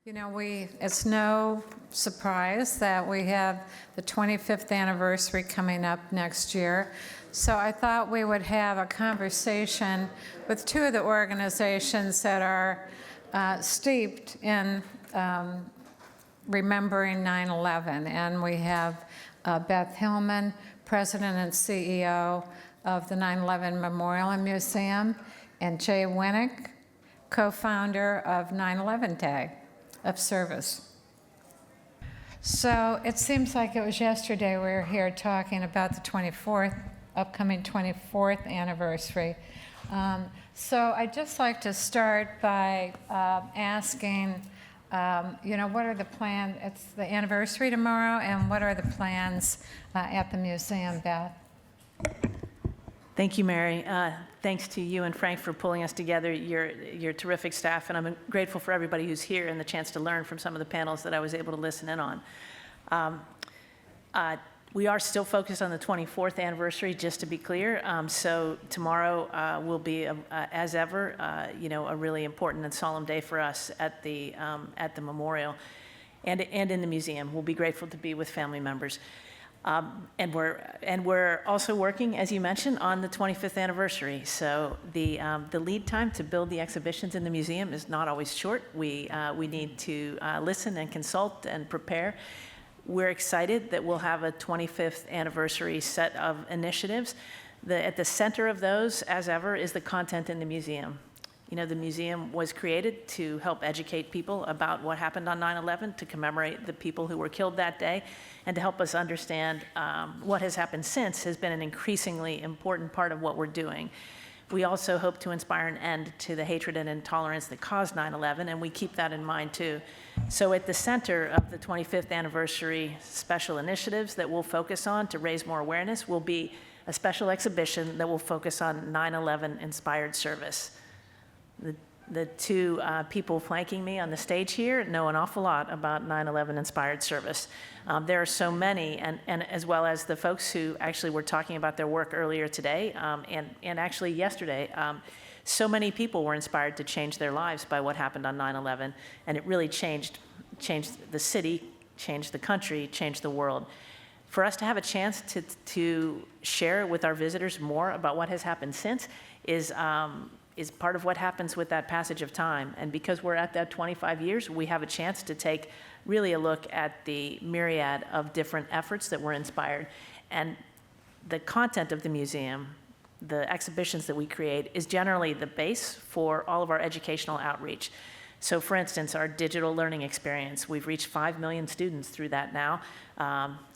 You know, it's no surprise that we have the 25th anniversary coming up next year. So I thought we would have a conversation with two of the organizations that are steeped in remembering 9/11. And we have Beth Hillman, President and CEO of the 9/11 Memorial and Museum, and Jay Winuk, co-founder of 9/11 Day of Service. So it seems like it was yesterday we were here talking about the upcoming 24th anniversary. So I'd just like to start by asking, what are the plans? It's the anniversary tomorrow, and what are the plans at the museum, Beth? Thank you, Mary. Thanks to you and Frank for pulling us together. You're terrific staff, and I'm grateful for everybody who's here and the chance to learn from some of the panels that I was able to listen in on. We are still focused on the 24th anniversary, just to be clear. So tomorrow will be, as ever, a really important and solemn day for us at the memorial and in the museum. We'll be grateful to be with family members. And we're also working, as you mentioned, on the 25th anniversary. So the lead time to build the exhibitions in the museum is not always short. We need to listen and consult and prepare. We're excited that we'll have a 25th anniversary set of initiatives. At the center of those, as ever, is the content in the museum. You know, the museum was created to help educate people about what happened on 9/11, to commemorate the people who were killed that day, and to help us understand what has happened since has been an increasingly important part of what we're doing. We also hope to inspire an end to the hatred and intolerance that caused 9/11, and we keep that in mind too. So at the center of the 25th anniversary special initiatives that we'll focus on to raise more awareness will be a special exhibition that will focus on 9/11 inspired service. The two people flanking me on the stage here know an awful lot about 9/11 inspired service. There are so many, and as well as the folks who actually were talking about their work earlier today, and actually yesterday, so many people were inspired to change their lives by what happened on 9/11, and it really changed the city, changed the country, changed the world. For us to have a chance to share with our visitors more about what has happened since is part of what happens with that passage of time. And because we're at that 25 years, we have a chance to take really a look at the myriad of different efforts that were inspired. And the content of the museum, the exhibitions that we create, is generally the base for all of our educational outreach. So for instance, our digital learning experience, we've reached 5 million students through that now.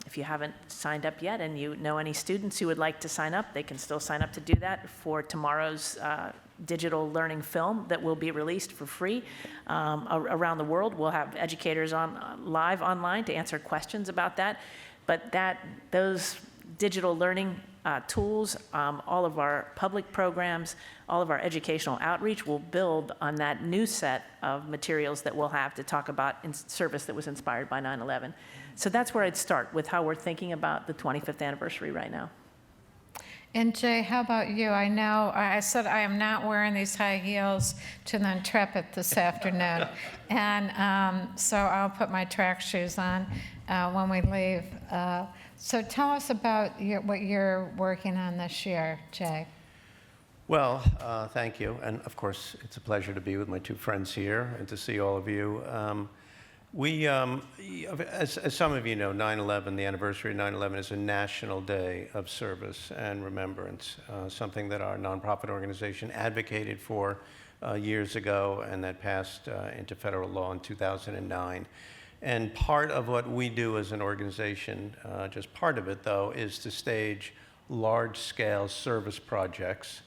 If you haven't signed up yet and you know any students who would like to sign up, they can still sign up to do that for tomorrow's digital learning film that will be released for free around the world. We'll have educators live online to answer questions about that. But those digital learning tools, all of our public programs, all of our educational outreach will build on that new set of materials that we'll have to talk about in service that was inspired by 9/11. So that's where I'd start with how we're thinking about the 25th anniversary right now. And Jay, how about you? I know I said I am not wearing these high heels to the Intrepid this afternoon, and so I'll put my track shoes on when we leave. So tell us about what you're working on this year, Jay. Well, thank you. And of course, it's a pleasure to be with my two friends here and to see all of you. As some of you know, 9/11, the anniversary of 9/11 is a national day of service and remembrance, something that our nonprofit organization advocated for years ago and that passed into federal law in 2009. And part of what we do as an organization, just part of it though, is to stage large-scale service projects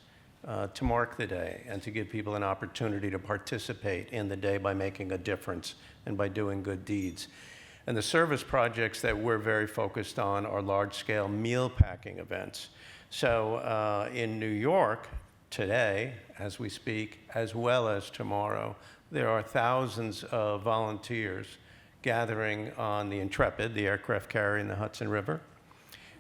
to mark the day and to give people an opportunity to participate in the day by making a difference and by doing good deeds. And the service projects that we're very focused on are large-scale meal packing events. So in New York today, as we speak, as well as tomorrow, there are thousands of volunteers gathering on the Intrepid, the aircraft carrier in the Hudson River.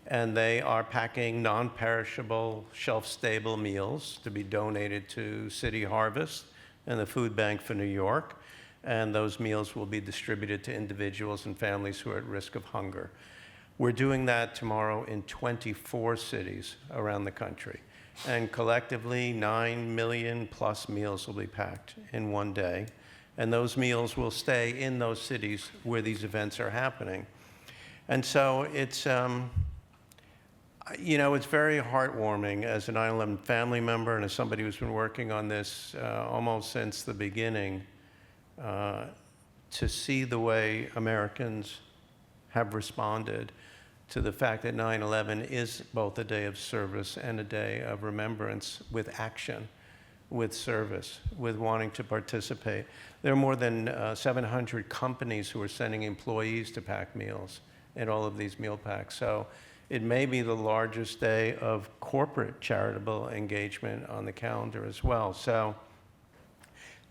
And they are packing non-perishable, shelf-stable meals to be donated to City Harvest and the Food Bank for New York. and those meals will be distributed to individuals and families who are at risk of hunger. We're doing that tomorrow in 24 cities around the country. And collectively, 9 million plus meals will be packed in one day. And those meals will stay in those cities where these events are happening. And so it's, it's very heartwarming as a 9/11 family member and as somebody who's been working on this almost since the beginning, to see the way Americans have responded to the fact that 9/11 is both a day of service and a day of remembrance, with action, with service, with wanting to participate. There are more than 700 companies who are sending employees to pack meals in all of these meal packs. So it may be the largest day of corporate charitable engagement on the calendar as well. So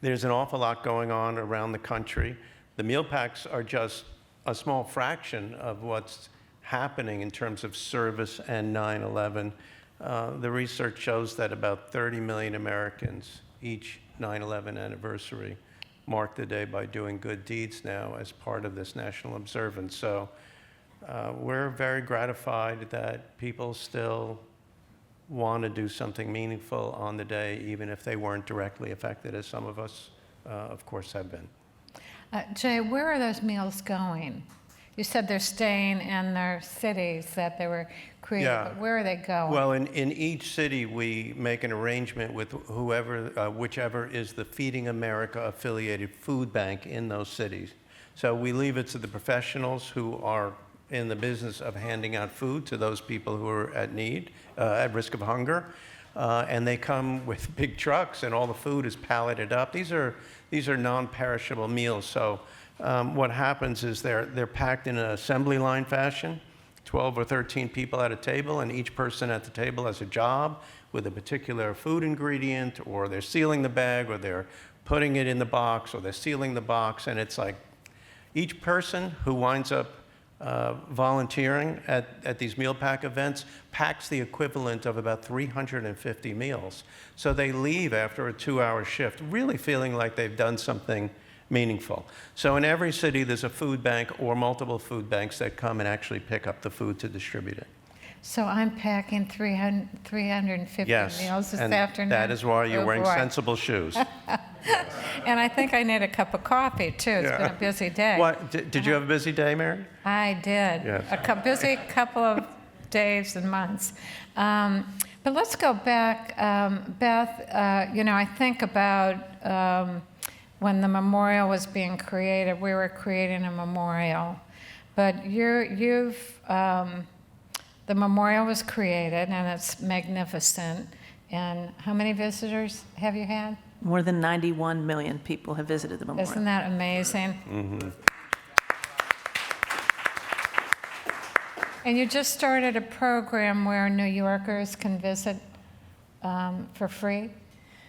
there's an awful lot going on around the country. The meal packs are just a small fraction of what's happening in terms of service and 9/11. The research shows that about 30 million Americans each 9/11 anniversary mark the day by doing good deeds now as part of this national observance. So we're very gratified that people still want to do something meaningful on the day, even if they weren't directly affected, as some of us, of course, have been. Jay, where are those meals going? You said they're staying in their cities that they were created, Yeah. but where are they going? Well, in each city, we make an arrangement with whichever is the Feeding America affiliated food bank in those cities. So we leave it to the professionals who are in the business of handing out food to those people who are at need, at risk of hunger. And they come with big trucks, and all the food is palleted up. These are non-perishable meals. So what happens is they're packed in an assembly line fashion, 12 or 13 people at a table, and each person at the table has a job with a particular food ingredient, or they're sealing the bag, or they're putting it in the box, or they're sealing the box. And it's like each person who winds up volunteering at these meal pack events packs the equivalent of about 350 meals. So they leave after a 2-hour shift really feeling like they've done something meaningful. So in every city, there's a food bank or multiple food banks that come and actually pick up the food to distribute it. So I'm packing 350 Yes, meals this and afternoon. that is why you're Oh, wearing boy. sensible shoes. And I think I need a cup of coffee, too. It's been a busy day. What, did you have a busy day, Mary? I did. Yes. A busy couple of days and months. But let's go back. Beth, I think about when the memorial was being created, we were creating a memorial. But the memorial was created, and it's magnificent. And how many visitors have you had? More than 91 million people have visited the memorial. Isn't that amazing? Mm-hmm. And you just started a program where New Yorkers can visit for free.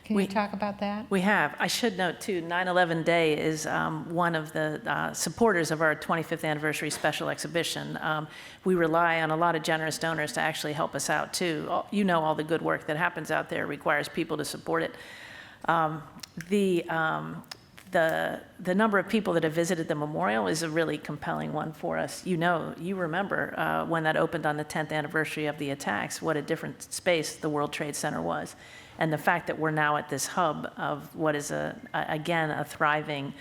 Can you talk about that? We have. I should note, too, 9/11 Day is one of the supporters of our 25th anniversary special exhibition. We rely on a lot of generous donors to actually help us out, too. You know, all the good work that happens out there requires people to support it. The number of people that have visited the memorial is a really compelling one for us. You remember when that opened on the 10th anniversary of the attacks, what a different space the World Trade Center was. And the fact that we're now at this hub of what is, again, a thriving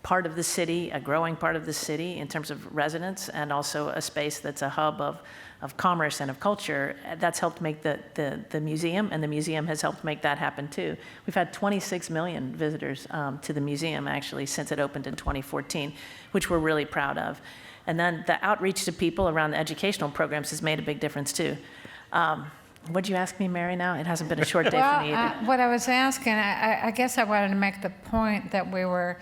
part of the city, a growing part of the city in terms of residents, and also a space that's a hub of commerce and of culture, that's helped make the museum, and the museum has helped make that happen too. We've had 26 million visitors to the museum, actually, since it opened in 2014, which we're really proud of. And then the outreach to people around the educational programs has made a big difference too. What'd you ask me, Mary, now? It hasn't been a short day for me either. What I was asking, I guess I wanted to make the point that we were,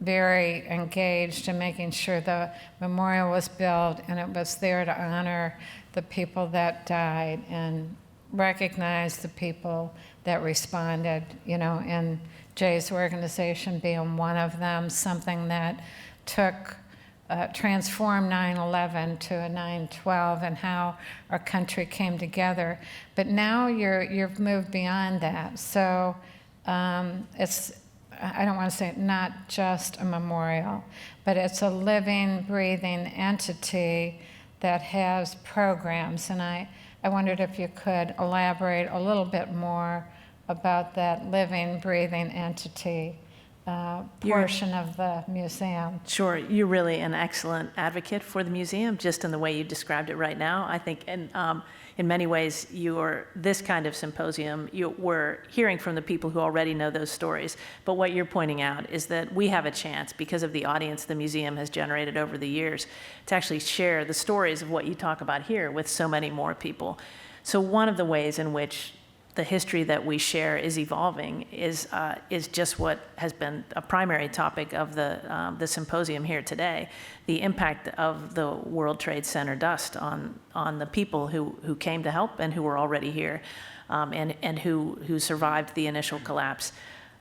very engaged in making sure the memorial was built, and it was there to honor the people that died and recognize the people that responded, and Jay's organization being one of them, something that transformed 9/11 to a 9/12 and how our country came together. But now you've moved beyond that. So it's I don't want to say not just a memorial, but it's a living, breathing entity that has programs. And I wondered if you could elaborate a little bit more about that living, breathing entity portion of the museum. Sure, you're really an excellent advocate for the museum, just in the way you described it right now. I think, in many ways, this kind of symposium, we're hearing from the people who already know those stories. But what you're pointing out is that we have a chance, because of the audience the museum has generated over the years, to actually share the stories of what you talk about here with so many more people. So one of the ways in which the history that we share is evolving is just what has been a primary topic of the symposium here today, the impact of the World Trade Center dust on the people who came to help and who were already here, and who survived the initial collapse.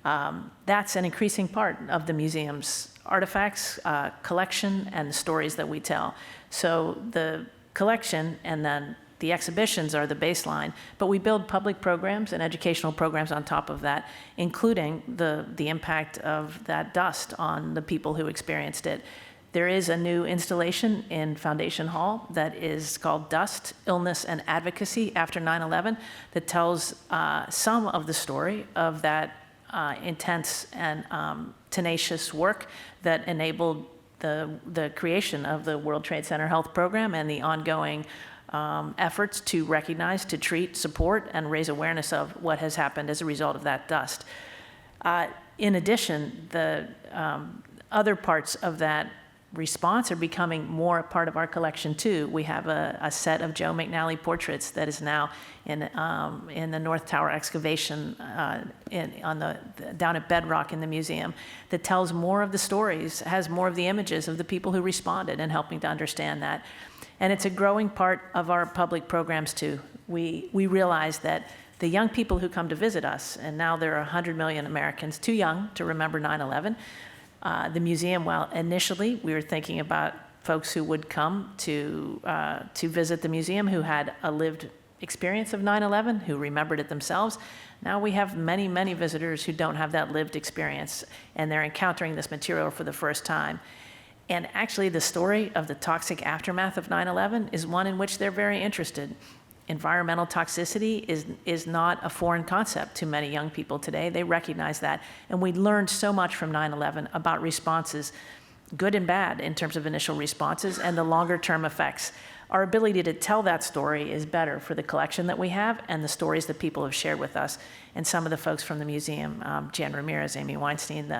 That's an increasing part of the museum's artifacts, collection, and the stories that we tell. So the collection and then the exhibitions are the baseline, but we build public programs and educational programs on top of that, including the impact of that dust on the people who experienced it. There is a new installation in Foundation Hall that is called Dust, Illness, and Advocacy After 9/11 that tells some of the story of that intense and tenacious work that enabled the creation of the World Trade Center Health Program and the ongoing efforts to recognize, to treat, support, and raise awareness of what has happened as a result of that dust. In addition, the other parts of that response are becoming more a part of our collection too. We have a set of Joe McNally portraits that is now in the North Tower excavation down at Bedrock in the museum, that tells more of the stories, has more of the images of the people who responded, and helping to understand that. And it's a growing part of our public programs too. We realize that the young people who come to visit us, and now there are 100 million Americans too young to remember 9/11. The museum, while initially we were thinking about folks who would come to visit the museum who had a lived experience of 9/11, who remembered it themselves, now we have many, many visitors who don't have that lived experience, and they're encountering this material for the first time. And actually, the story of the toxic aftermath of 9/11 is one in which they're very interested. Environmental toxicity is not a foreign concept to many young people today. They recognize that. And we learned so much from 9/11 about responses, good and bad, in terms of initial responses and the longer-term effects. Our ability to tell that story is better for the collection that we have and the stories that people have shared with us. And some of the folks from the museum, Jan Ramirez, Amy Weinstein,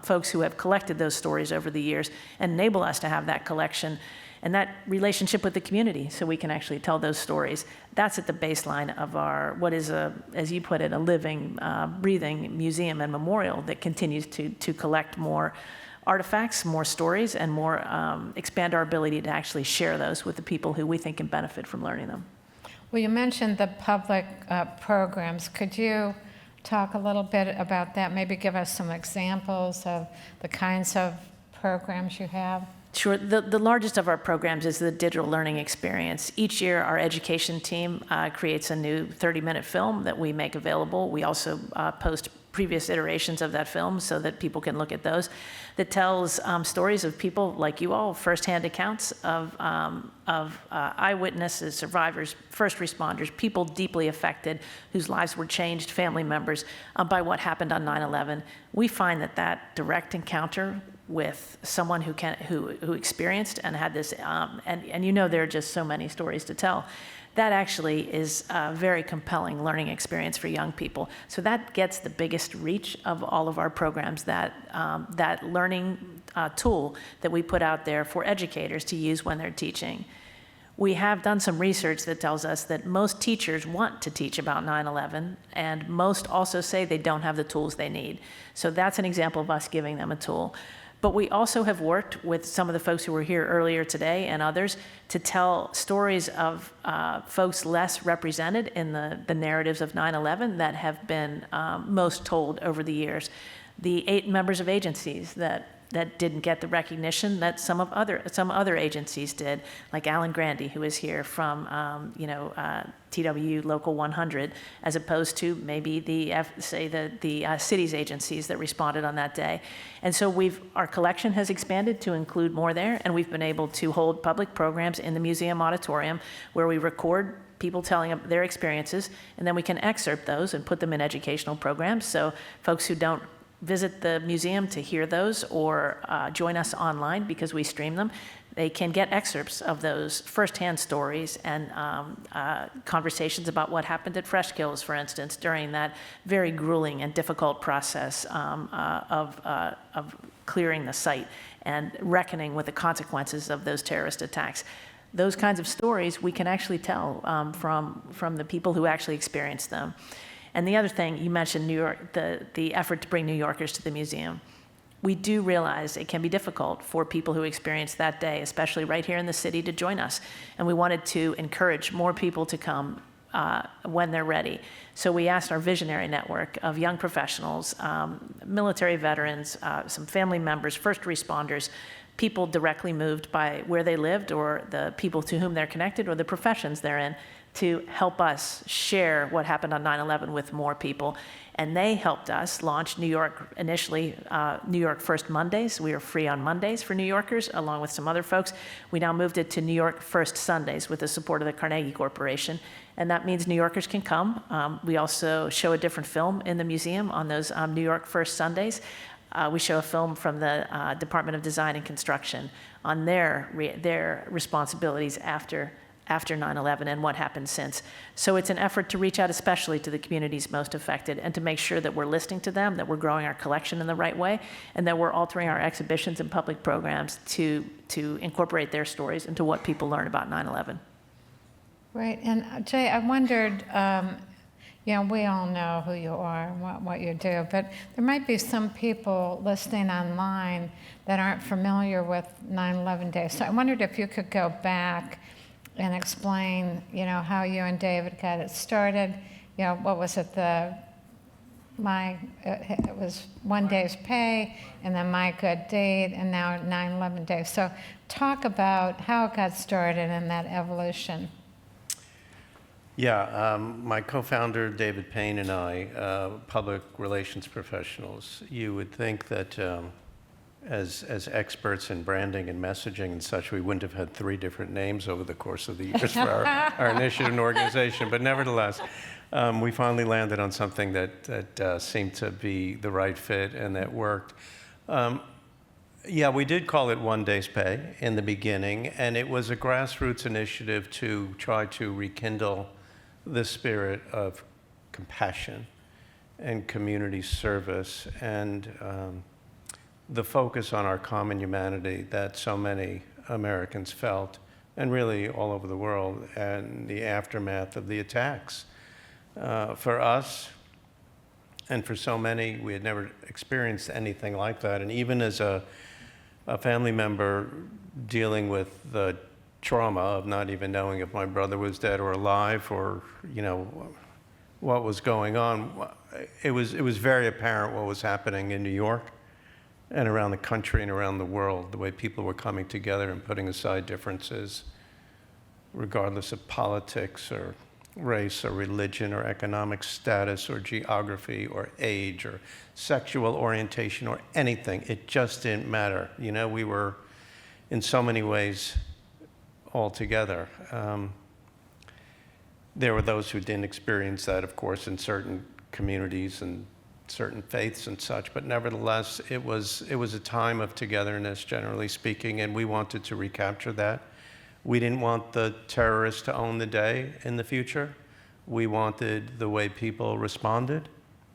folks who have collected those stories over the years, enable us to have that collection and that relationship with the community so we can actually tell those stories. That's at the baseline of our, what is, as you put it, a living, breathing museum and memorial that continues to collect more artifacts, more stories, and more expand our ability to actually share those with the people who we think can benefit from learning them. Well, you mentioned the public programs. Could you talk a little bit about that? Maybe give us some examples of the kinds of programs you have? Sure. The largest of our programs is the digital learning experience. Each year, our education team creates a new 30-minute film that we make available. We also post previous iterations of that film so that people can look at those, that tells stories of people like you all, firsthand accounts of eyewitnesses, survivors, first responders, people deeply affected whose lives were changed, family members, by what happened on 9/11. We find that direct encounter with someone who experienced and had this, and you know there are just so many stories to tell. That actually is a very compelling learning experience for young people. So that gets the biggest reach of all of our programs, that learning tool that we put out there for educators to use when they're teaching. We have done some research that tells us that most teachers want to teach about 9/11, and most also say they don't have the tools they need. So that's an example of us giving them a tool. But we also have worked with some of the folks who were here earlier today and others to tell stories of folks less represented in the narratives of 9/11 that have been most told over the years. The 8 members of agencies that that didn't get the recognition that some other agencies did, like Alan Grandy, who is here from TW Local 100, as opposed to maybe the city's agencies that responded on that day. And so our collection has expanded to include more there, and we've been able to hold public programs in the museum auditorium where we record people telling their experiences, and then we can excerpt those and put them in educational programs. So folks who don't visit the museum to hear those or join us online because we stream them, they can get excerpts of those firsthand stories and conversations about what happened at Fresh Kills, for instance, during that very grueling and difficult process of clearing the site and reckoning with the consequences of those terrorist attacks. Those kinds of stories we can actually tell from the people who actually experienced them. And the other thing, you mentioned New York, the effort to bring New Yorkers to the museum. We do realize it can be difficult for people who experience that day, especially right here in the city, to join us. And we wanted to encourage more people to come when they're ready. So we asked our visionary network of young professionals, military veterans, some family members, first responders, people directly moved by where they lived or the people to whom they're connected or the professions they're in, to help us share what happened on 9/11 with more people. And they helped us launch New York, initially New York First Mondays. We were free on Mondays for New Yorkers, along with some other folks. We now moved it to New York First Sundays with the support of the Carnegie Corporation. And that means New Yorkers can come. We also show a different film in the museum on those New York First Sundays. We show a film from the Department of Design and Construction on their responsibilities after 9/11 and what happened since. So it's an effort to reach out especially to the communities most affected and to make sure that we're listening to them, that we're growing our collection in the right way, and that we're altering our exhibitions and public programs to incorporate their stories into what people learn about 9/11. Right, and Jay, I wondered, we all know who you are and what you do, but there might be some people listening online that aren't familiar with 9/11 Day. So I wondered if you could go back and explain, how you and David got it started. What was it? It was One Day's Pay, and then My Good Deed, and now 9/11 Day. So talk about how it got started and that evolution. Yeah, my co-founder, David Payne, and I, public relations professionals, you would think that as experts in branding and messaging and such, we wouldn't have had 3 different names over the course of the years for our initiative and organization. But nevertheless, we finally landed on something that seemed to be the right fit and that worked. Yeah, we did call it One Day's Pay in the beginning, and it was a grassroots initiative to try to rekindle the spirit of compassion and community service and the focus on our common humanity that so many Americans felt, and really all over the world, and the aftermath of the attacks. For us, and for so many, we had never experienced anything like that. And even as a family member dealing with the trauma of not even knowing if my brother was dead or alive or, what was going on, it was very apparent what was happening in New York and around the country and around the world, the way people were coming together and putting aside differences, regardless of politics or race or religion or economic status or geography or age or sexual orientation or anything. It just didn't matter. We were in so many ways all together. There were those who didn't experience that, of course, in certain communities and certain faiths and such, but nevertheless, it was a time of togetherness, generally speaking, and we wanted to recapture that. We didn't want the terrorists to own the day in the future. We wanted the way people responded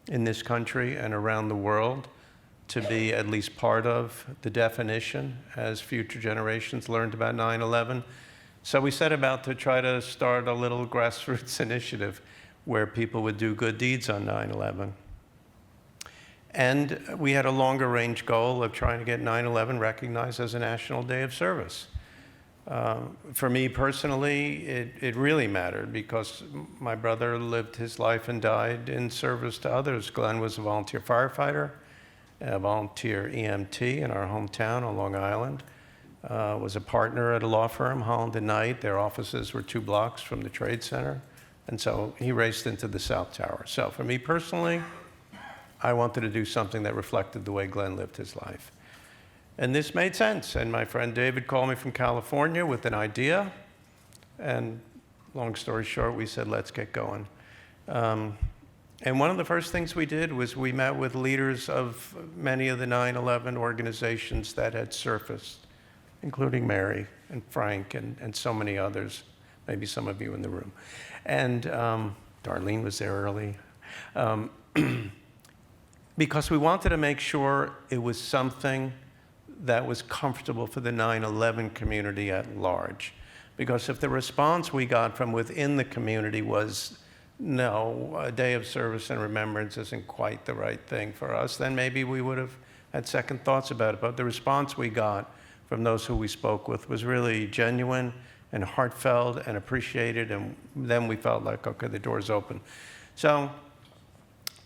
in this country and around the world to be at least part of the definition as future generations learned about 9/11. So we set about to try to start a little grassroots initiative where people would do good deeds on 9/11. And we had a longer range goal of trying to get 9/11 recognized as a national day of service. For me personally, it really mattered because my brother lived his life and died in service to others. Glenn was a volunteer firefighter, a volunteer EMT in our hometown on Long Island. Was a partner at a law firm, Holland and Knight. Their offices were 2 blocks from the Trade Center. And so he raced into the South Tower. So for me personally, I wanted to do something that reflected the way Glenn lived his life. And this made sense. And my friend David called me from California with an idea. And long story short, we said, let's get going. And one of the first things we did was we met with leaders of many of the 9/11 organizations that had surfaced, including Mary and Frank and so many others, maybe some of you in the room. And Darlene was there early. Because we wanted to make sure it was something that was comfortable for the 9/11 community at large. Because if the response we got from within the community was, no, a day of service and remembrance isn't quite the right thing for us, then maybe we would have had second thoughts about it. But the response we got from those who we spoke with was really genuine and heartfelt and appreciated, and then we felt like, okay, the door's open. So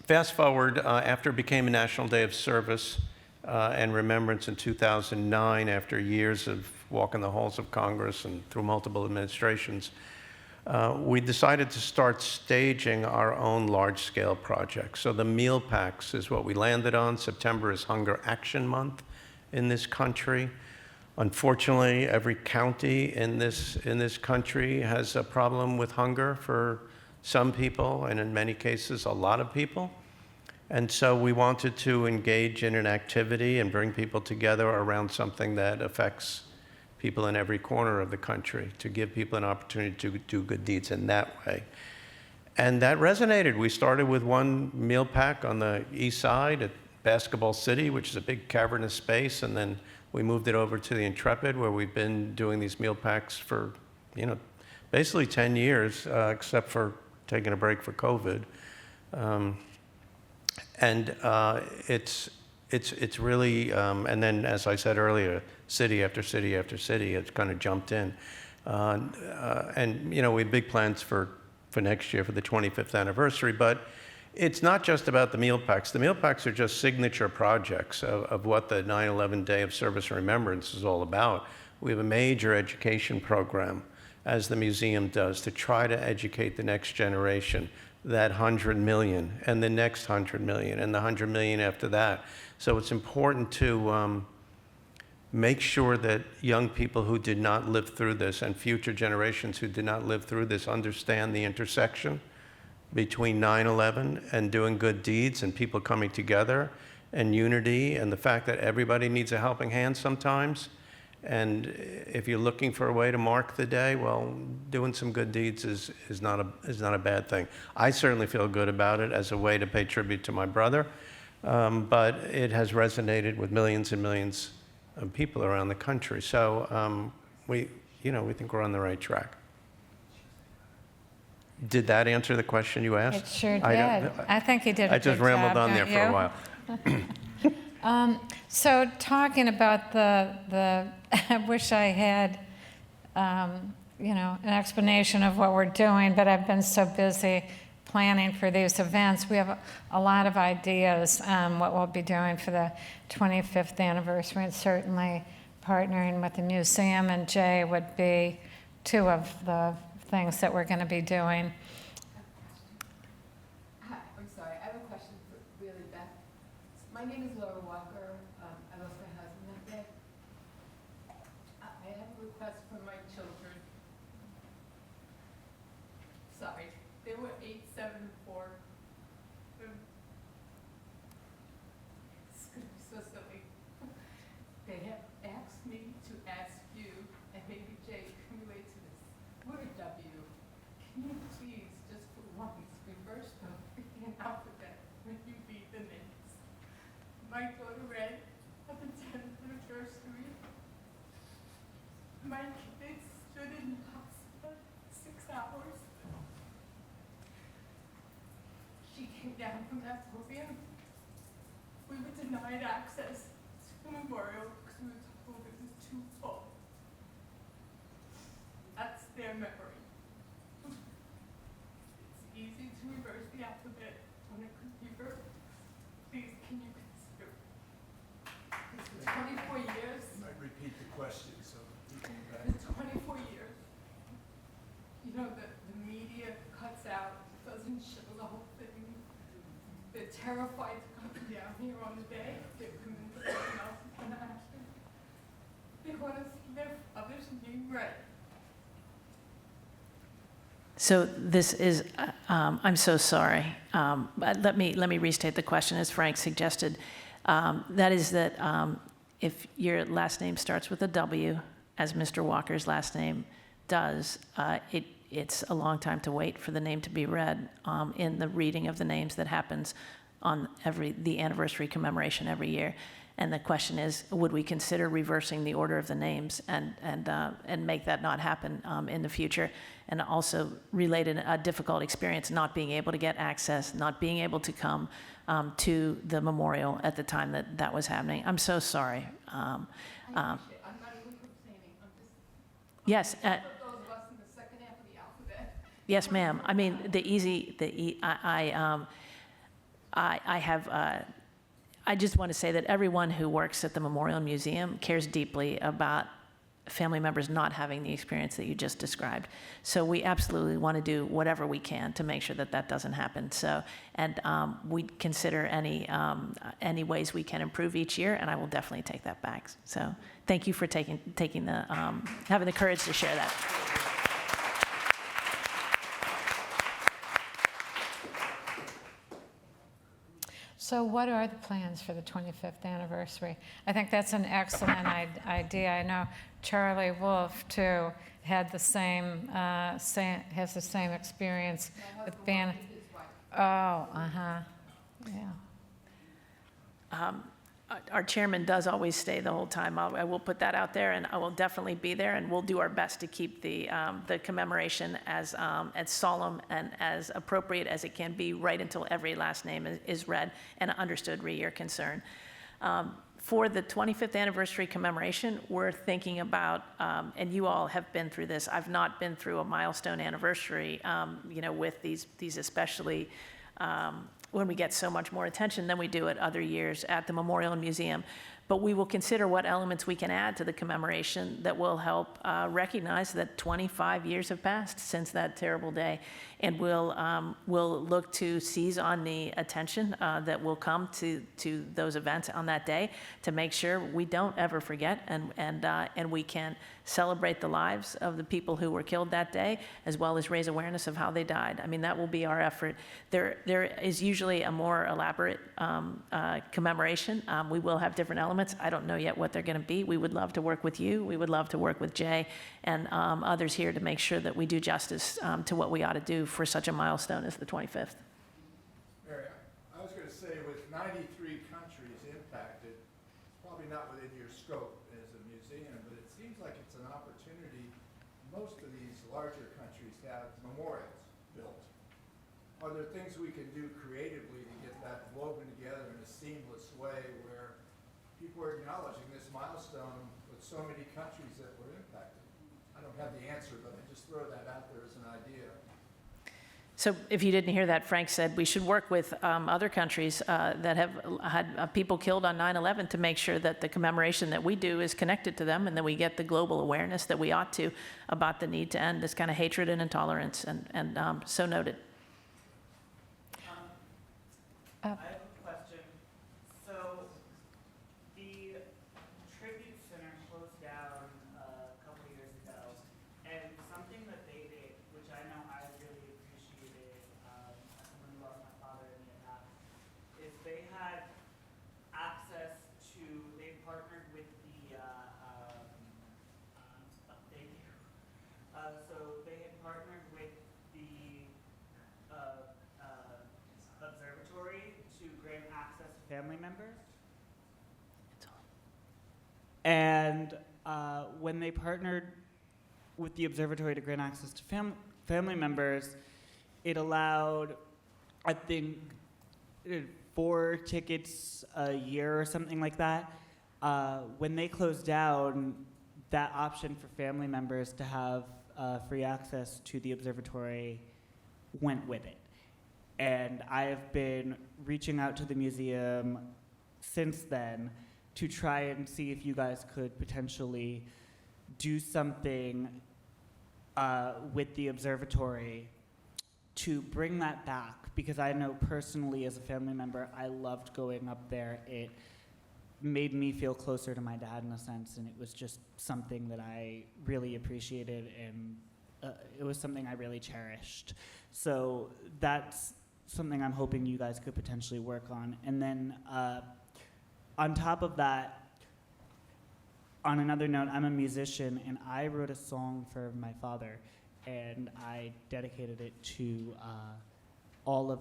fast forward, after it became a National Day of Service and Remembrance in 2009, after years of walking the halls of Congress and through multiple administrations, we decided to start staging our own large-scale projects. So the meal packs is what we landed on. September is Hunger Action Month in this country. Unfortunately, every county in this country has a problem with hunger for some people, and in many cases, a lot of people. And so we wanted to engage in an activity and bring people together around something that affects people in every corner of the country, to give people an opportunity to do good deeds in that way. And that resonated. We started with one meal pack on the east side at Basketball City, which is a big cavernous space, and then we moved it over to the Intrepid, where we've been doing these meal packs for, basically 10 years, except for taking a break for COVID. It's really, and then as I said earlier, city after city after city, it's kind of jumped in. We have big plans for next year for the 25th anniversary, but it's not just about the meal packs. The meal packs are just signature projects of what the 9/11 Day of Service and Remembrance is all about. We have a major education program, as the museum does, to try to educate the next generation, that 100 million, and the next 100 million, and the 100 million after that. So it's important to make sure that young people who did not live through this and future generations who did not live through this understand the intersection between 9/11 and doing good deeds and people coming together and unity and the fact that everybody needs a helping hand sometimes. And if you're looking for a way to mark the day, well, doing some good deeds is not a bad thing. I certainly feel good about it as a way to pay tribute to my brother, but it has resonated with millions and millions of people around the country. So we think we're on the right track. Did that answer the question you asked? It sure did. I think you did a good job. I just rambled on there for a while. So talking about the I wish I had, an explanation of what we're doing, but I've been so busy planning for these events. We have a lot of ideas what we'll be doing for the 25th anniversary, and certainly partnering with the museum and Jay would be 2 of the things that we're going to be doing. Hi, I'm sorry. I have a question for really Beth. My name is Laura Walker. I lost my husband that day. I have a request for my children. Sorry. They were 8, 7, and 4. It's going to be so silly. They have asked me to ask you, and maybe Jay can relate to this, word W. Can you please, just for once, reverse the freaking alphabet when you read the names? My daughter read at the 10th anniversary. My kids stood in the hospital 6 hours. She came down from that podium. We were denied access to the memorial because we were told it was too full. That's their memory. It's easy to reverse the alphabet on a computer. Please, can you consider? terrified to come down here on the day. They're coming to someone else in action. They want to see their others being right. So this is, I'm so sorry. But let me restate the question as Frank suggested. That is that if your last name starts with a W, as Mr. Walker's last name does, it's a long time to wait for the name to be read in the reading of the names that happens on the anniversary commemoration every year. And the question is, would we consider reversing the order of the names and make that not happen in the future? And also related a difficult experience, not being able to get access, not being able to come to the memorial at the time that was happening. I'm so sorry. I appreciate it. I'm not even complaining. I'm just. Yes. Those of us in the second half of the alphabet. Yes, ma'am. I mean, I just want to say that everyone who works at the Memorial Museum cares deeply about family members not having the experience that you just described. So we absolutely want to do whatever we can to make sure that that doesn't happen. So, and we consider any ways we can improve each year, and I will definitely take that back. So thank you for taking having the courage to share that. So what are the plans for the 25th anniversary? I think that's an excellent idea. I know Charlie Wolf, too, had the has the same experience with being. Oh, yeah. Our chairman does always stay the whole time. I will put that out there, and I will definitely be there, and we'll do our best to keep the commemoration as solemn and as appropriate as it can be, right until every last name is read and understood. Your concern. For the 25th anniversary commemoration, we're thinking about, and you all have been through this. I've not been through a milestone anniversary, with these especially. When we get so much more attention than we do at other years at the Memorial and Museum. But we will consider what elements we can add to the commemoration that will help recognize that 25 years have passed since that terrible day. And we'll look to seize on the attention that will come to those events on that day to make sure we don't ever forget and we can celebrate the lives of the people who were killed that day, as well as raise awareness of how they died. I mean, that will be our effort. There is usually a more elaborate commemoration. We will have different elements. I don't know yet what they're going to be. We would love to work with you. We would love to work with Jay and others here to make sure that we do justice to what we ought to do for such a milestone as the 25th. Mary, I was going to say, with 93 countries impacted, it's probably not within your scope as a museum, but it seems like it's an opportunity. Most of these larger countries have memorials built. Are there things we can do creatively to get that woven together in a seamless way where people are acknowledging this milestone with so many countries that were impacted? I don't have the answer, but I just throw that out there as an idea. So if you didn't hear that, Frank said we should work with other countries that have had people killed on 9/11 to make sure that the commemoration that we do is connected to them and that we get the global awareness that we ought to about the need to end this kind of hatred and intolerance. And so noted. I have a question. So the tribute center closed down a couple years ago, and something that they did, which I know I really appreciated as someone who lost my father in Vietnam, is they had access to, they partnered with the, thank you. So they had partnered with the observatory to grant access to family members. And when they partnered with the observatory to grant access to family members, it allowed, I think, 4 tickets a year or something like that. When they closed down, that option for family members to have free access to the observatory went with it. And I have been reaching out to the museum since then to try and see if you guys could potentially do something with the observatory to bring that back, because I know personally as a family member, I loved going up there. It made me feel closer to my dad in a sense, and it was just something that I really appreciated, and it was something I really cherished. So that's something I'm hoping you guys could potentially work on. And then on top of that, on another note, I'm a musician, and I wrote a song for my father, and I dedicated it to all of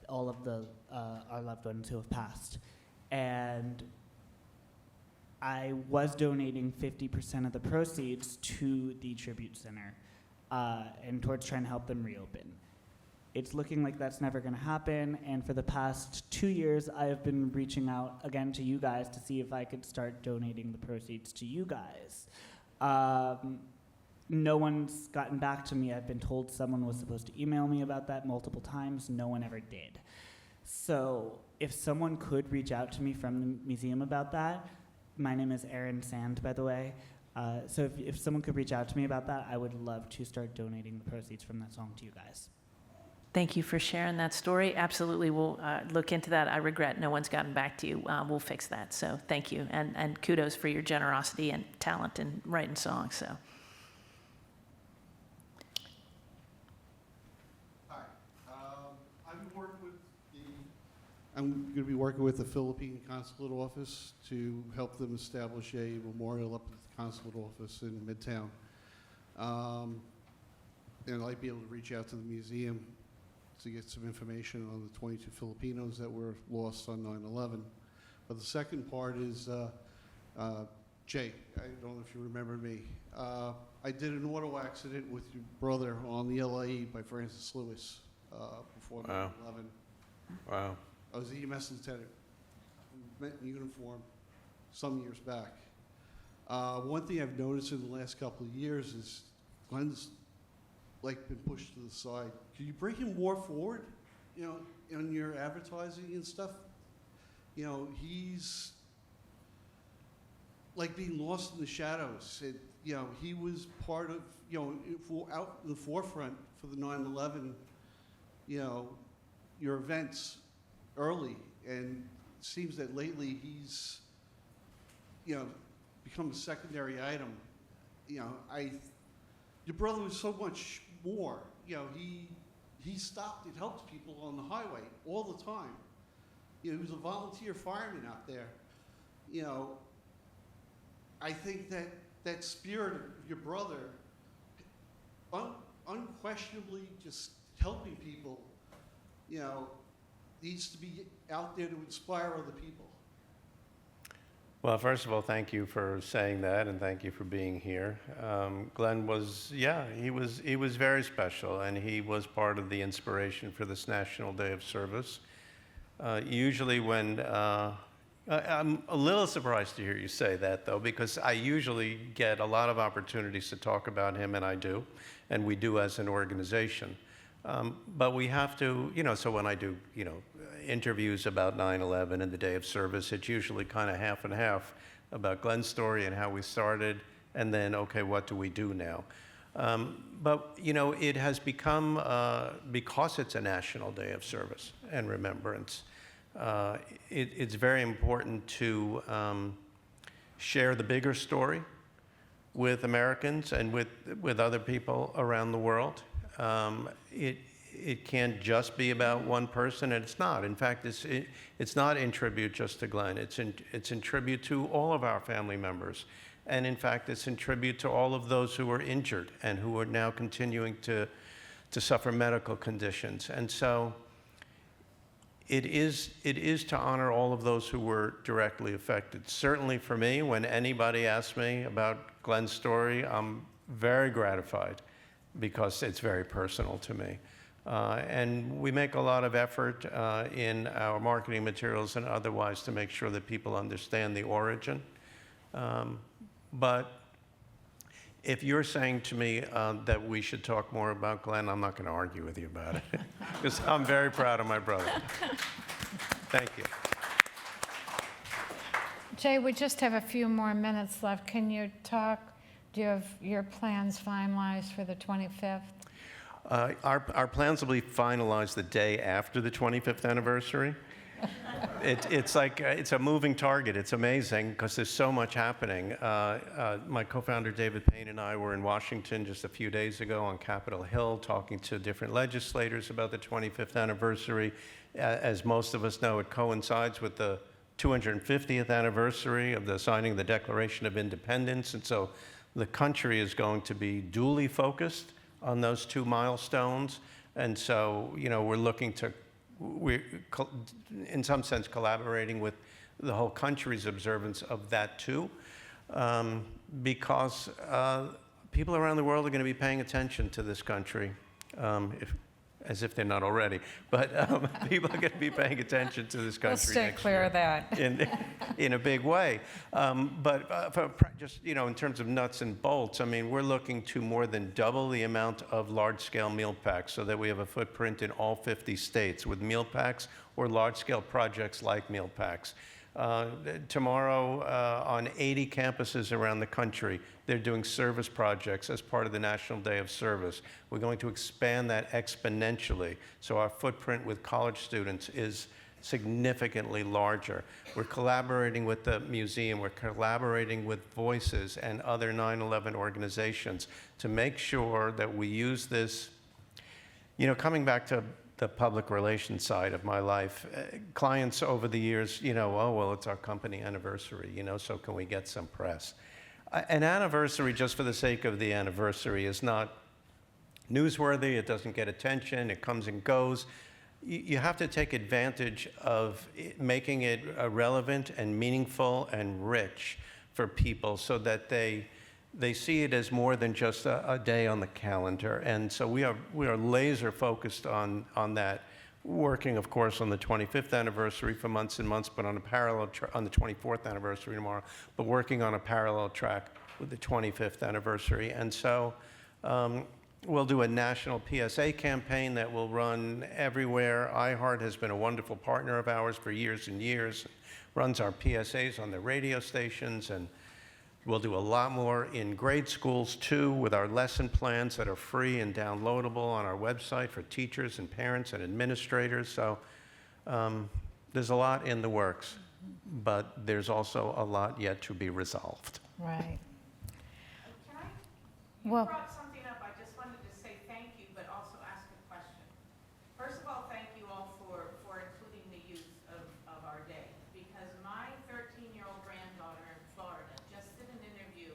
our loved ones who have passed. And I was donating 50% of the proceeds to the Tribute Center and towards trying to help them reopen. It's looking like that's never going to happen, and for the past 2 years, I have been reaching out again to you guys to see if I could start donating the proceeds to you guys. No one's gotten back to me. I've been told someone was supposed to email me about that multiple times. No one ever did. So if someone could reach out to me from the museum about that, my name is Aaron Sand, by the way. So if someone could reach out to me about that, I would love to start donating the proceeds from that song to you guys. Thank you for sharing that story. Absolutely, we'll look into that. I regret no one's gotten back to you. We'll fix that. So thank you, and kudos for your generosity and talent in writing songs. So. Hi, I'm going to be working with the Philippine Consulate Office to help them establish a memorial up at the Consulate Office in Midtown. And I'd be able to reach out to the museum to get some information on the 22 Filipinos that were lost on 9/11. But the second part is, Jay, I don't know if you remember me. I did an auto accident with your brother on the LIE by Francis Lewis before 9/11. Wow. I was the EMS lieutenant, met in uniform some years back. One thing I've noticed in the last couple of years is Glenn's been pushed to the side. Can you bring him more forward, in your advertising and stuff? He's being lost in the shadows. He was part of, out in the forefront for the 9/11, your events early, and it seems that lately he's, become a secondary item. Your brother was so much more. He stopped and helped people on the highway all the time. He was a volunteer fireman out there. I think that spirit of your brother, unquestionably just helping people, needs to be out there to inspire other people. Well, first of all, thank you for saying that, and thank you for being here. Glenn was, he was very special, and he was part of the inspiration for this National Day of Service. Usually when, I'm a little surprised to hear you say that, though, because I usually get a lot of opportunities to talk about him, and I do, and we do as an organization. But we have to, so when I do, interviews about 9/11 and the Day of Service, it's usually kind of half and half about Glenn's story and how we started, and then, okay, what do we do now? But, it has become, because it's a National Day of Service and Remembrance, it's very important to share the bigger story with Americans and with other people around the world. It can't just be about one person, and it's not. In fact, it's not in tribute just to Glenn. It's in tribute to all of our family members. And in fact, it's in tribute to all of those who were injured and who are now continuing to suffer medical conditions. And so it is to honor all of those who were directly affected. Certainly for me, when anybody asks me about Glenn's story, I'm very gratified because it's very personal to me. And we make a lot of effort in our marketing materials and otherwise to make sure that people understand the origin. But if you're saying to me that we should talk more about Glenn, I'm not going to argue with you about it because I'm very proud of my brother. Thank you. Jay, we just have a few more minutes left. Can you talk? Do you have your plans finalized for the 25th? Our plans will be finalized the day after the 25th anniversary. It's like, it's a moving target. It's amazing because there's so much happening. My co-founder David Payne and I were in Washington just a few days ago on Capitol Hill talking to different legislators about the 25th anniversary. As most of us know, it coincides with the 250th anniversary of the signing of the Declaration of Independence. And so the country is going to be duly focused on those two milestones. And so, we're looking to, we're in some sense collaborating with the whole country's observance of that too, because people around the world are going to be paying attention to this country, as if they're not already. But people are going to be paying attention to this country We'll stay next clear year of that. in a big way. But just, in terms of nuts and bolts, I mean, we're looking to more than double the amount of large-scale meal packs so that we have a footprint in all 50 states with meal packs or large-scale projects like meal packs. Tomorrow, on 80 campuses around the country, they're doing service projects as part of the National Day of Service. We're going to expand that exponentially, so our footprint with college students is significantly larger. We're collaborating with the museum, we're collaborating with Voices and other 9/11 organizations to make sure that we use this, coming back to the public relations side of my life, clients over the years, oh, well, it's our company anniversary, so can we get some press? An anniversary just for the sake of the anniversary is not newsworthy, it doesn't get attention, it comes and goes. You have to take advantage of making it relevant and meaningful and rich for people so that they see it as more than just a day on the calendar. And so we are laser focused on that, working, of course, on the 25th anniversary for months and months, but on a parallel on the 24th anniversary tomorrow, but working on a parallel track with the 25th anniversary. And so we'll do a national PSA campaign that will run everywhere. iHeart has been a wonderful partner of ours for years and years, runs our PSAs on the radio stations, and we'll do a lot more in grade schools too, with our lesson plans that are free and downloadable on our website for teachers and parents and administrators. So there's a lot in the works, but there's also a lot yet to be resolved. Right. Can I, Well- brought something up, I just wanted to say thank you, but also ask a question. First of all, thank you all for including the youth of our day, because my 13-year-old granddaughter in Florida just did an interview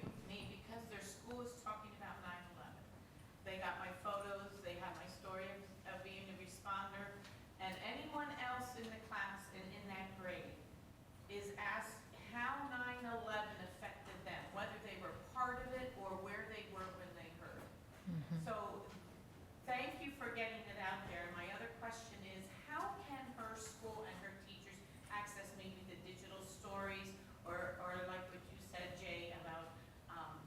with me because their school is talking about 9/11. They got my photos, they have my story of being a responder, and anyone else in the class and in that grade is asked how 9/11 affected them, whether they were part of it or where they were when they heard. So thank you for getting it out there. My other question is, how can her school and her teachers access maybe the digital stories or like what you said, Jay, about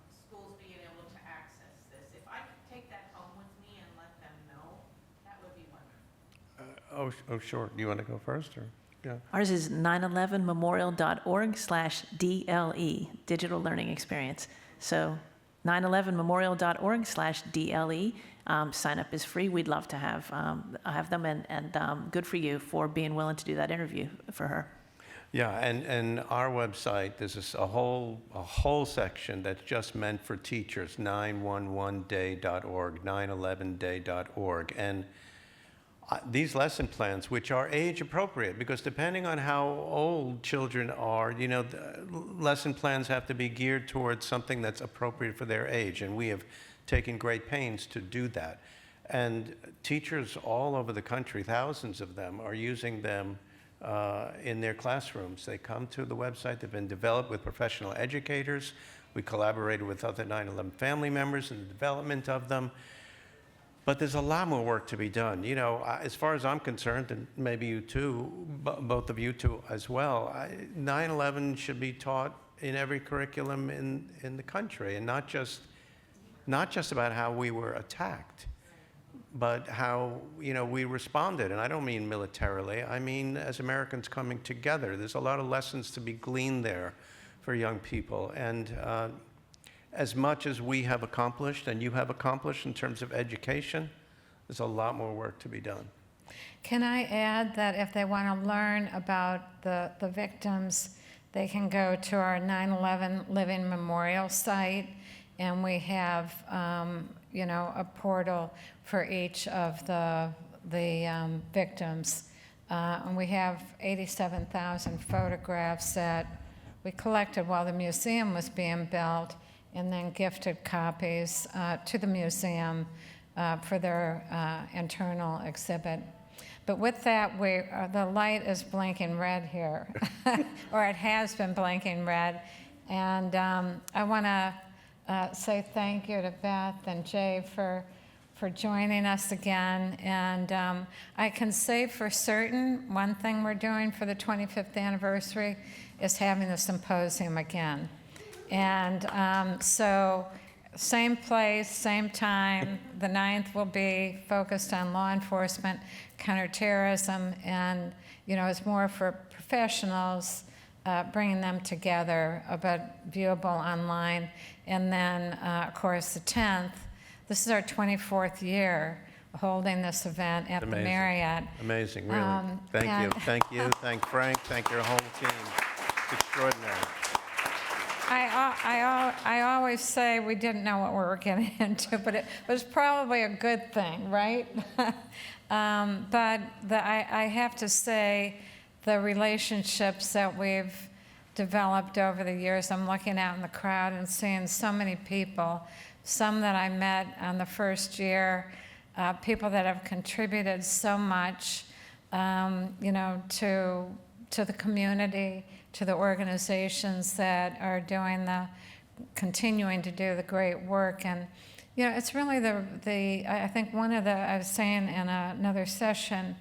schools being able to access this? If I could take that home with me and let them know, that would be wonderful. Oh, sure. Do you want to go first? Or? Yeah. Ours is 911memorial.org/DLE, Digital Learning Experience. So 911memorial.org/DLE. Sign up is free. We'd love to have them, and good for you for being willing to do that interview for her. Yeah, and our website, there's a whole section that's just meant for teachers, 911day.org, 911day.org. And these lesson plans, which are age appropriate, because depending on how old children are, the lesson plans have to be geared towards something that's appropriate for their age, and we have taken great pains to do that. And teachers all over the country, thousands of them, are using them in their classrooms. They come to the website. They've been developed with professional educators. We collaborated with other 9/11 family members in the development of them. But there's a lot more work to be done. As far as I'm concerned, and maybe you too, both of you too as well, 9/11 should be taught in every curriculum in the country, and not just about how we were attacked, but how we responded. And I don't mean militarily. I mean as Americans coming together. There's a lot of lessons to be gleaned there for young people. And as much as we have accomplished and you have accomplished in terms of education, there's a lot more work to be done. Can I add that if they want to learn about the victims, they can go to our 9/11 Living Memorial site, and we have, a portal for each of the victims. And we have 87,000 photographs that we collected while the museum was being built, and then gifted copies to the museum for their internal exhibit. But with that, the light is blinking red here, or it has been blinking red. And I want to say thank you to Beth and Jay for joining us again. And I can say for certain, one thing we're doing for the 25th anniversary is having the symposium again. And so same place, same time. The 9th will be focused on law enforcement, counterterrorism, and, it's more for professionals, bringing them together, but viewable online. And then, of course, the 10th, this is our 24th year holding this event at the Amazing. Marriott. Amazing, really. Thank you, thank you, thank Frank, thank your whole team. It's extraordinary. I always say we didn't know what we were getting into, but it was probably a good thing, right? But I have to say, the relationships that we've developed over the years, I'm looking out in the crowd and seeing so many people, some that I met on the first year, people that have contributed so much, to the community, to the organizations that are continuing to do the great work. And, it's really I think I was saying in another session,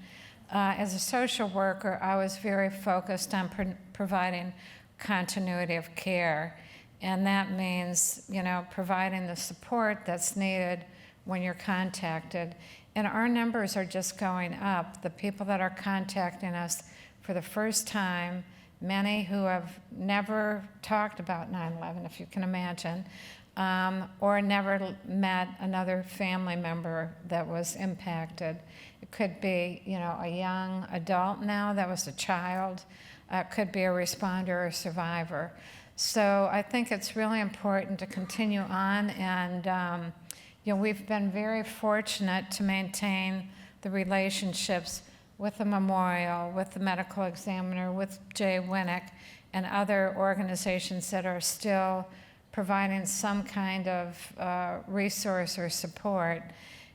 as a social worker, I was very focused on providing continuity of care. And that means, providing the support that's needed when you're contacted. And our numbers are just going up. The people that are contacting us for the first time, many who have never talked about 9/11, if you can imagine, or never met another family member that was impacted. It could be, a young adult now that was a child. It could be a responder or a survivor. So I think it's really important to continue on, and we've been very fortunate to maintain the relationships with the memorial, with the medical examiner, with Jay Winuk, and other organizations that are still providing some kind of resource or support.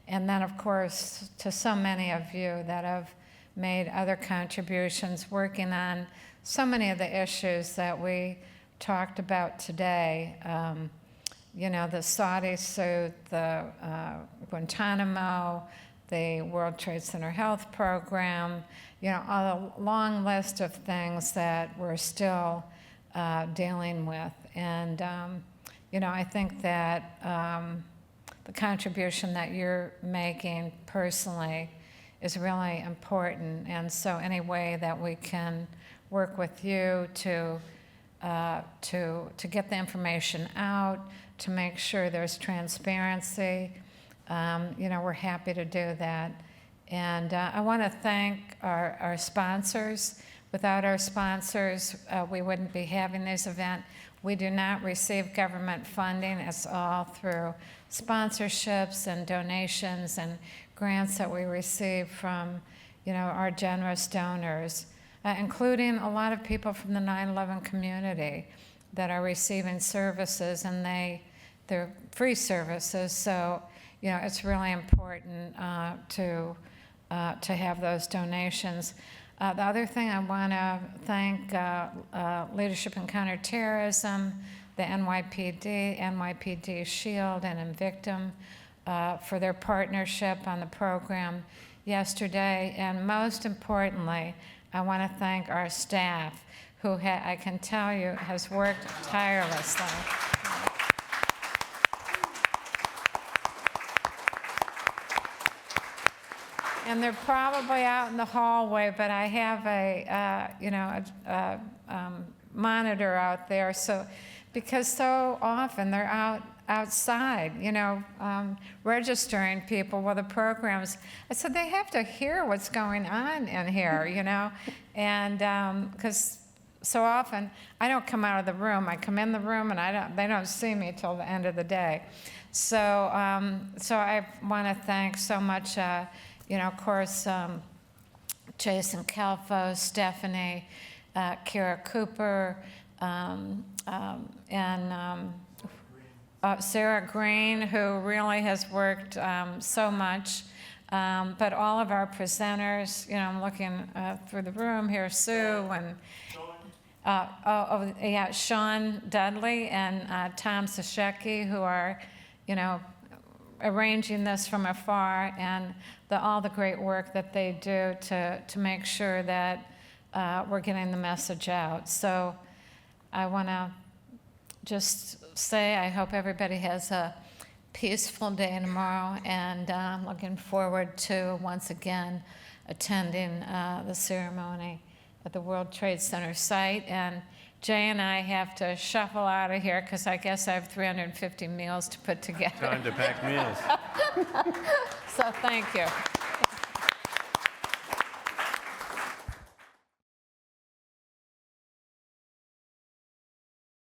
And then, of course, to so many of you that have made other contributions working on so many of the issues that we talked about today. The Saudi suit, the Guantanamo, the World Trade Center Health Program, a long list of things that we're still dealing with. And, I think that the contribution that you're making personally is really important. And so any way that we can work with you to get the information out, to make sure there's transparency, we're happy to do that. And I want to thank our sponsors. Without our sponsors, we wouldn't be having this event. We do not receive government funding. It's all through sponsorships and donations and grants that we receive from, our generous donors, including a lot of people from the 9/11 community that are receiving services, and they're free services. So, it's really important to have those donations. The other thing, I want to thank Leadership in Counterterrorism, the NYPD Shield, and INVICTM for their partnership on the program yesterday. And most importantly, I want to thank our staff, who I can tell you has worked tirelessly. And they're probably out in the hallway, but I have a monitor out there. So because so often they're outside, registering people with the programs. I said, they have to hear what's going on in here, and because so often I don't come out of the room. I come in the room and they don't see me till the end of the day. So I want to thank so much, of course, Jason Calfo, Stephanie, Kara Cooper, and Sarah Green, who really has worked so much. But all of our presenters, I'm looking through the room here, Sue and Sean Dudley and Tom Sashecki, who are, arranging this from afar, and all the great work that they do to make sure that we're getting the message out. So I want to just say I hope everybody has a peaceful day tomorrow, and I'm looking forward to once again attending the ceremony at the World Trade Center site. And Jay and I have to shuffle out of here because I guess I have 350 meals to put together. Time to pack meals. So thank you.